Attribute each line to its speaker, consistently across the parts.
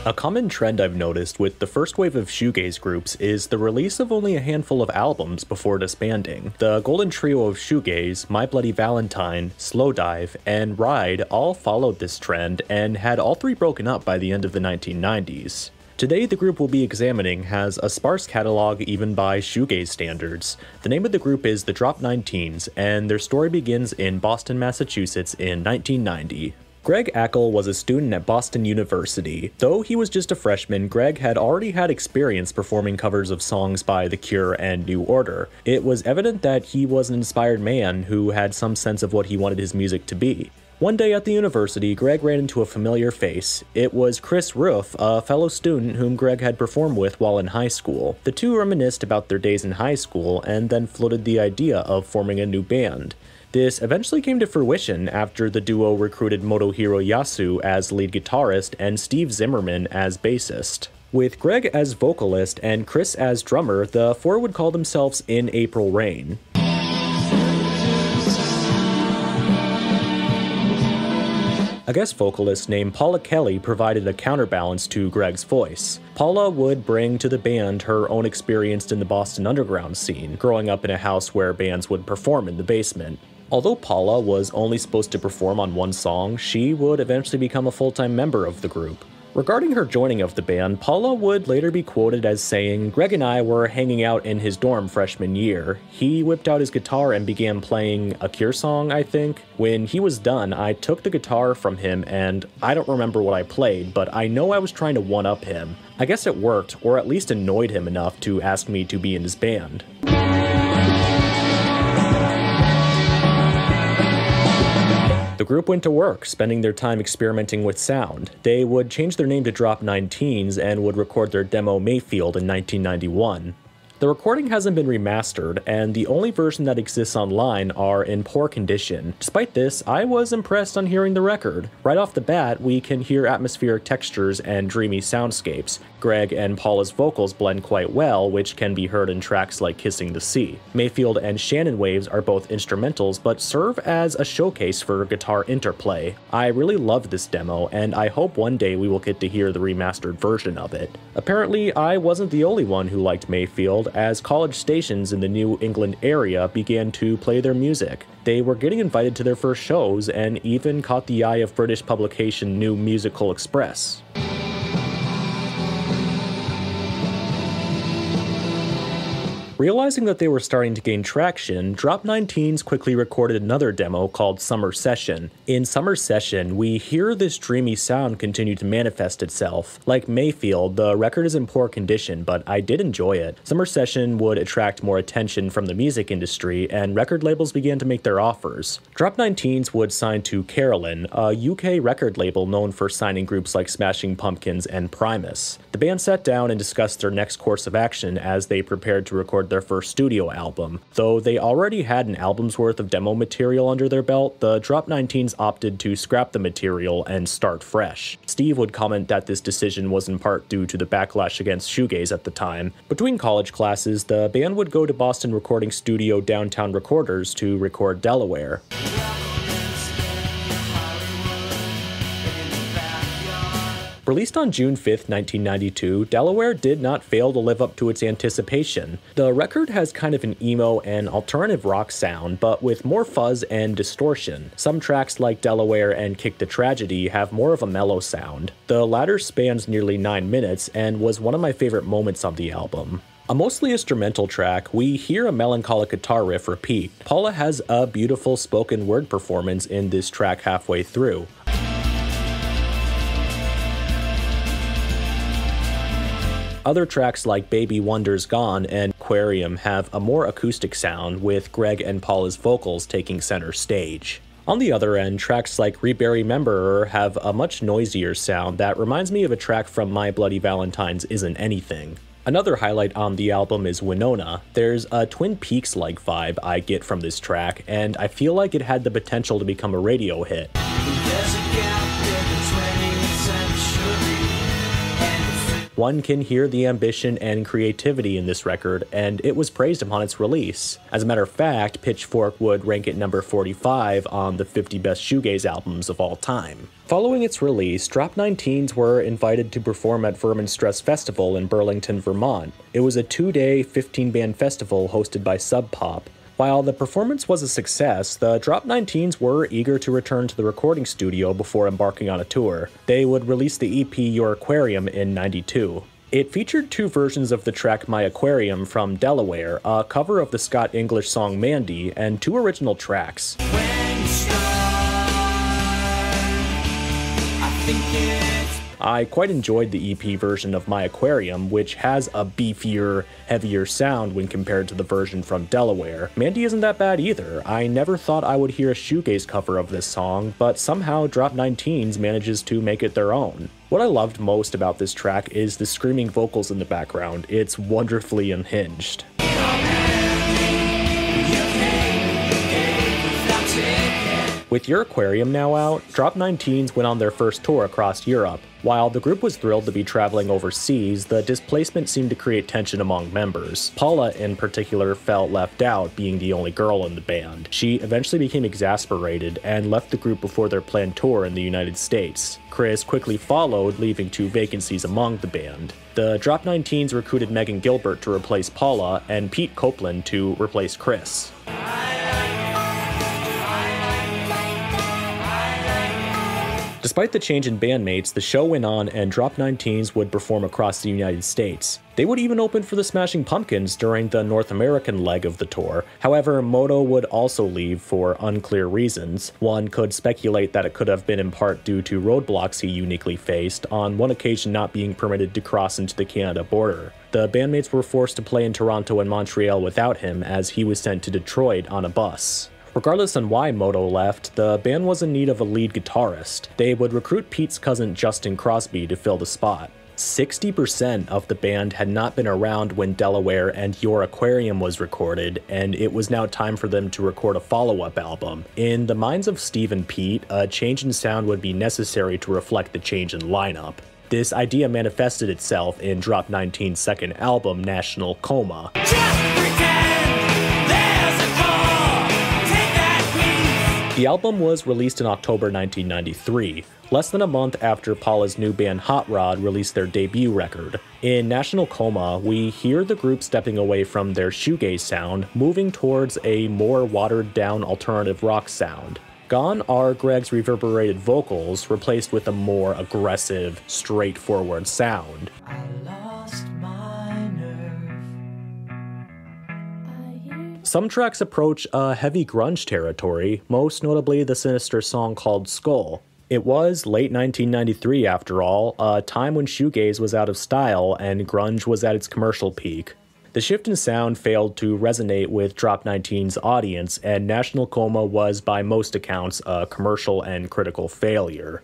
Speaker 1: A common trend I've noticed with the first wave of shoegaze groups is the release of only a handful of albums before disbanding. The golden trio of shoegaze, My Bloody Valentine, Slowdive, and Ride all followed this trend and had all three broken up by the end of the 1990s. Today, the group we'll be examining has a sparse catalog even by shoegaze standards. The name of the group is the Drop 19s, and their story begins in Boston, Massachusetts in 1990. Greg Ackell was a student at Boston University. Though he was just a freshman, Greg had already had experience performing covers of songs by The Cure and New Order. It was evident that he was an inspired man who had some sense of what he wanted his music to be. One day at the university, Greg ran into a familiar face. It was Chris Roof, a fellow student whom Greg had performed with while in high school. The two reminisced about their days in high school and then floated the idea of forming a new band. This eventually came to fruition after the duo recruited Motohiro Yasue as lead guitarist and Steve Zimmerman as bassist. With Greg as vocalist and Chris as drummer, the four would call themselves In April Rain. A guest vocalist named Paula Kelley provided a counterbalance to Greg's voice. Paula would bring to the band her own experience in the Boston underground scene, growing up in a house where bands would perform in the basement. Although Paula was only supposed to perform on one song, she would eventually become a full-time member of the group. Regarding her joining of the band, Paula would later be quoted as saying, "Greg and I were hanging out in his dorm freshman year. He whipped out his guitar and began playing a Cure song, I think. When he was done, I took the guitar from him and I don't remember what I played, but I know I was trying to one-up him. I guess it worked, or at least annoyed him enough to ask me to be in his band." The group went to work, spending their time experimenting with sound. They would change their name to Drop 19s and would record their demo Mayfield in 1991. The recording hasn't been remastered, and the only version that exists online are in poor condition. Despite this, I was impressed on hearing the record. Right off the bat, we can hear atmospheric textures and dreamy soundscapes. Greg and Paula's vocals blend quite well, which can be heard in tracks like Kissing the Sea. Mayfield and Shannon Waves are both instrumentals, but serve as a showcase for guitar interplay. I really love this demo, and I hope one day we will get to hear the remastered version of it. Apparently, I wasn't the only one who liked Mayfield, as college stations in the New England area began to play their music. They were getting invited to their first shows, and even caught the eye of British publication New Musical Express. Realizing that they were starting to gain traction, Drop 19s quickly recorded another demo called Summer Session. In Summer Session, we hear this dreamy sound continue to manifest itself. Like Mayfield, the record is in poor condition, but I did enjoy it. Summer Session would attract more attention from the music industry, and record labels began to make their offers. Drop 19s would sign to Carolyn, a UK record label known for signing groups like Smashing Pumpkins and Primus. The band sat down and discussed their next course of action as they prepared to record their first studio album. Though they already had an album's worth of demo material under their belt, the Drop 19s opted to scrap the material and start fresh. Steve would comment that this decision was in part due to the backlash against shoegaze at the time. Between college classes, the band would go to Boston recording studio Downtown Recorders to record Delaware. Released on June 5th, 1992, Delaware did not fail to live up to its anticipation. The record has kind of an emo and alternative rock sound, but with more fuzz and distortion. Some tracks like Delaware and Kick the Tragedy have more of a mellow sound. The latter spans nearly 9 minutes and was one of my favorite moments on the album. A mostly instrumental track, we hear a melancholic guitar riff repeat. Paula has a beautiful spoken word performance in this track halfway through. Other tracks like Baby Wonder's Gone and Aquarium have a more acoustic sound, with Greg and Paula's vocals taking center stage. On the other end, tracks like Rebury Rememberer have a much noisier sound that reminds me of a track from My Bloody Valentine's Isn't Anything. Another highlight on the album is Winona. There's a Twin Peaks-like vibe I get from this track, and I feel like it had the potential to become a radio hit. One can hear the ambition and creativity in this record, and it was praised upon its release. As a matter of fact, Pitchfork would rank it number 45 on the 50 best shoegaze albums of all time. Following its release, Drop 9 Teens were invited to perform at Vermin Stress Festival in Burlington, Vermont. It was a 2-day, 15-band festival hosted by Sub Pop. While the performance was a success, the Drop 9 Teens were eager to return to the recording studio before embarking on a tour. They would release the EP Your Aquarium in '92. It featured 2 versions of the track My Aquarium from Delaware, a cover of the Scott English song Mandy, and 2 original tracks. I quite enjoyed the EP version of My Aquarium, which has a beefier, heavier sound when compared to the version from Delaware. Mandy isn't that bad either. I never thought I would hear a shoegaze cover of this song, but somehow Drop 9 Teens manages to make it their own. What I loved most about this track is the screaming vocals in the background. It's wonderfully unhinged. With Your Aquarium now out, Drop 9 Teens went on their first tour across Europe. While the group was thrilled to be traveling overseas, the displacement seemed to create tension among members. Paula, in particular, felt left out, being the only girl in the band. She eventually became exasperated and left the group before their planned tour in the United States. Chris quickly followed, leaving 2 vacancies among the band. The Drop 9 Teens recruited Megan Gilbert to replace Paula and Pete Copeland to replace Chris. Despite the change in bandmates, the show went on and Drop 9 Teens would perform across the United States. They would even open for the Smashing Pumpkins during the North American leg of the tour. However, Moto would also leave for unclear reasons. One could speculate that it could have been in part due to roadblocks he uniquely faced, on one occasion not being permitted to cross into the Canada border. The bandmates were forced to play in Toronto and Montreal without him, as he was sent to Detroit on a bus. Regardless on why Moto left, the band was in need of a lead guitarist. They would recruit Pete's cousin Justin Crosby to fill the spot. 60% of the band had not been around when Delaware and Your Aquarium was recorded, and it was now time for them to record a follow-up album. In the minds of Steve and Pete, a change in sound would be necessary to reflect the change in lineup. This idea manifested itself in Drop 9 Teens' second album, National Coma. The album was released in October 1993, less than a month after Paula's new band Hot Rod released their debut record. In National Coma, we hear the group stepping away from their shoegaze sound, moving towards a more watered-down alternative rock sound. Gone are Greg's reverberated vocals, replaced with a more aggressive, straightforward sound. Some tracks approach a heavy grunge territory, most notably the sinister song called Skull. It was late 1993 after all, a time when shoegaze was out of style and grunge was at its commercial peak. The shift in sound failed to resonate with Drop 9 Teens' audience, and National Coma was by most accounts a commercial and critical failure.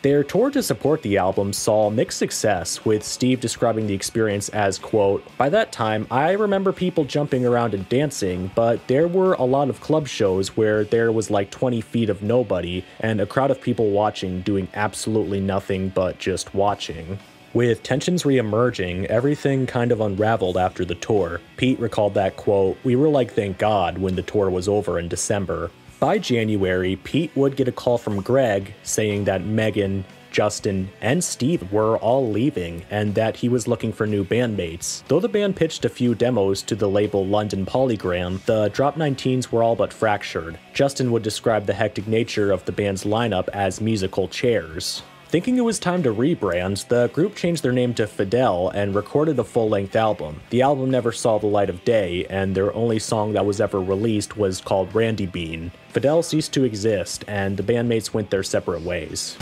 Speaker 1: Their tour to support the album saw mixed success, with Steve describing the experience as, quote, "By that time, I remember people jumping around and dancing, but there were a lot of club shows where there was like 20 feet of nobody and a crowd of people watching, doing absolutely nothing but just watching." With tensions re-emerging, everything kind of unraveled after the tour. Pete recalled that, quote, "We were like, thank God," when the tour was over in December. By January, Pete would get a call from Greg saying that Megan, Justin, and Steve were all leaving, and that he was looking for new bandmates. Though the band pitched a few demos to the label London Polygram, the Drop 9 Teens were all but fractured. Justin would describe the hectic nature of the band's lineup as musical chairs. Thinking it was time to rebrand, the group changed their name to Fidel and recorded a full-length album. The album never saw the light of day, and their only song that was ever released was called Randy Bean. Fidel ceased to exist, and the bandmates went their separate ways.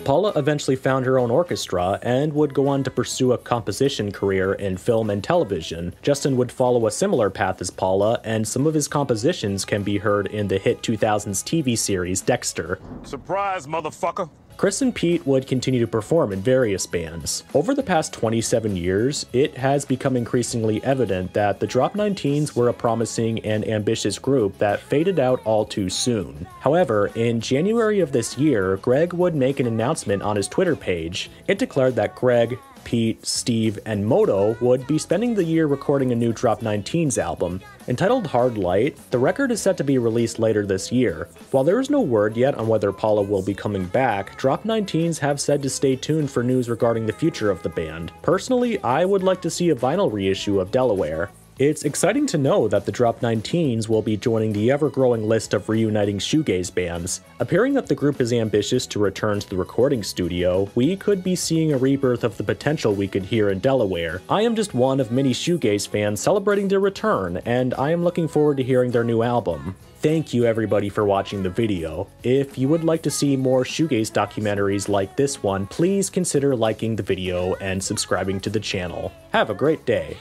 Speaker 1: Paula eventually found her own orchestra and would go on to pursue a composition career in film and television. Justin would follow a similar path as Paula, and some of his compositions can be heard in the hit 2000s TV series Dexter.
Speaker 2: Surprise, motherfucker!
Speaker 1: Chris and Pete would continue to perform in various bands. Over the past 27 years, it has become increasingly evident that the Drop 19s were a promising and ambitious group that faded out all too soon. However, in January of this year, Greg would make an announcement on his Twitter page. It declared that Greg, Pete, Steve, and Moto would be spending the year recording a new Drop 19s album. Entitled Hard Light, the record is set to be released later this year. While there is no word yet on whether Paula will be coming back, Drop 19s have said to stay tuned for news regarding the future of the band. Personally, I would like to see a vinyl reissue of Delaware. It's exciting to know that the Drop 19s will be joining the ever-growing list of reuniting shoegaze bands. Appearing that the group is ambitious to return to the recording studio, we could be seeing a rebirth of the potential we could hear in Delaware. I am just one of many shoegaze fans celebrating their return, and I am looking forward to hearing their new album. Thank you everybody for watching the video. If you would like to see more shoegaze documentaries like this one, please consider liking the video and subscribing to the channel. Have a great day.